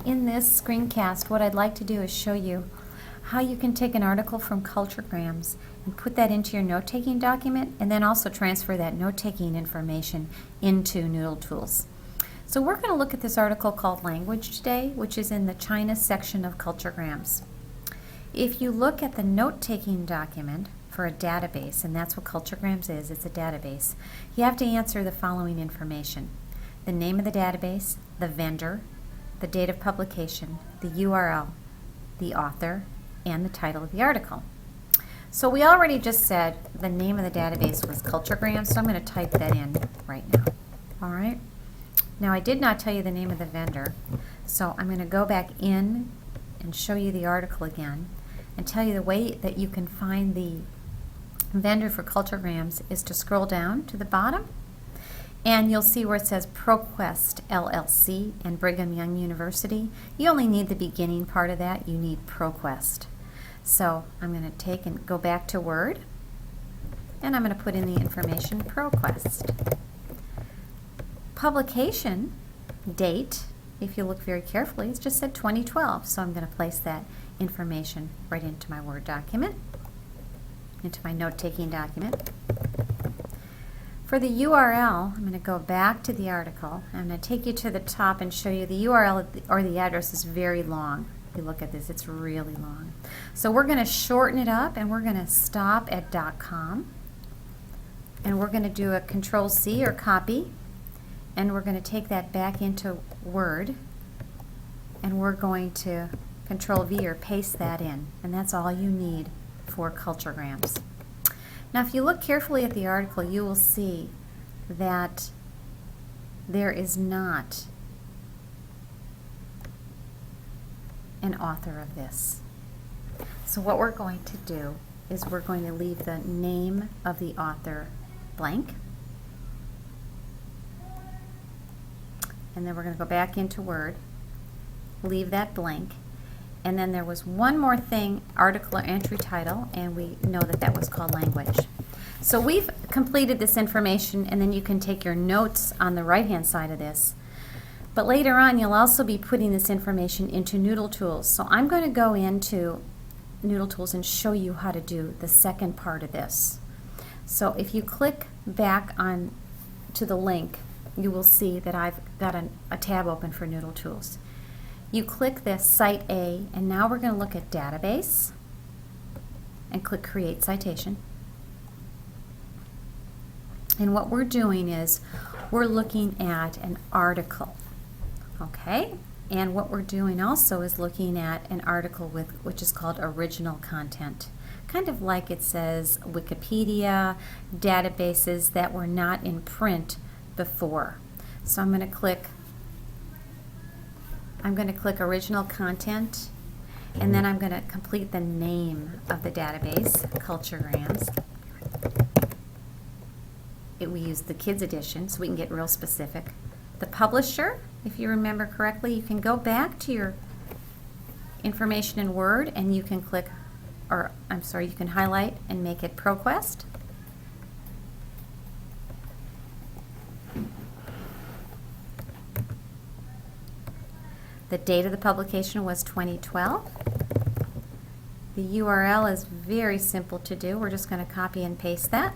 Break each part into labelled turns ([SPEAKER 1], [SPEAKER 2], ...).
[SPEAKER 1] In this screencast, what I'd like to do is show you how you can take an article from Culturegrams and put that into your note-taking document, and then also transfer that note-taking information into Noodle Tools. So we're going to look at this article called Language today, which is in the China section of Culturegrams. If you look at the note-taking document for a database, and that's what Culturegrams is, it's a database, you have to answer the following information: the name of the database, the vendor, the date of publication, the URL, the author, and the title of the article. So we already just said the name of the database was Culturegrams, so I'm going to type that in right now. All right. Now I did not tell you the name of the vendor, so I'm going to go back in and show you the article again and tell you the way that you can find the vendor for Culturegrams is to scroll down to the bottom, and you'll see where it says ProQuest LLC and Brigham Young University. You only need the beginning part of that. You need ProQuest. So I'm going to take and go back to Word, and I'm going to put in the information ProQuest. Publication date, if you look very carefully, it's just said 2012. So I'm going to place that information right into my Word document, into my note-taking document. For the URL, I'm going to go back to the article. I'm going to take you to the top and show you the URL or the address is very long. If you look at this, it's really long. So we're going to shorten it up, and we're going to stop at .com. And we're going to do a Control-C or copy, and we're going to take that back into Word, and we're going to Control-V or paste that in. And that's all you need for Culturegrams. Now, if you look carefully at the article, you will see that there is not an author of this. So what we're going to do is we're going to leave the name of the author blank. And then we're going to go back into Word, leave that blank. And then there was one more thing, article or entry title, and we know that that was called language. So we've completed this information, and then you can take your notes on the right-hand side of this. But later on, you'll also be putting this information into Noodle Tools. So I'm going to go into Noodle Tools and show you how to do the second part of this. So if you click back on to the link, you will see that I've got a tab open for Noodle Tools. You click this Cite A, and now we're going to look at Database, and click Create Citation. And what we're doing is we're looking at an article, okay? And what we're doing also is looking at an article which is called original content. Kind of like it says Wikipedia, databases that were not in print before. So I'm going to click original content, and then I'm going to complete the name of the database, Culturegrams. We use the kids edition, so we can get real specific. The publisher, if you remember correctly, you can go back to your information in Word, and you can click, or I'm sorry, you can highlight and make it ProQuest. The date of the publication was 2012. The URL is very simple to do. We're just going to copy and paste that.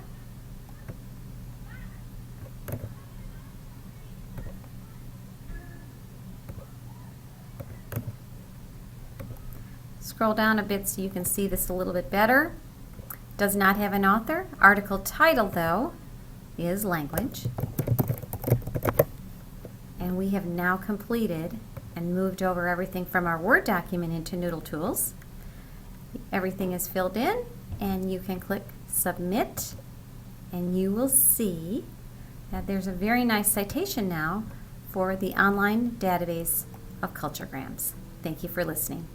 [SPEAKER 1] Scroll down a bit so you can see this a little bit better. Does not have an author. Article title, though, is language. And we have now completed and moved over everything from our Word document into Noodle Tools. Everything is filled in, and you can click Submit, and you will see that there's a very nice citation now for the online database of Culturegrams. Thank you for listening.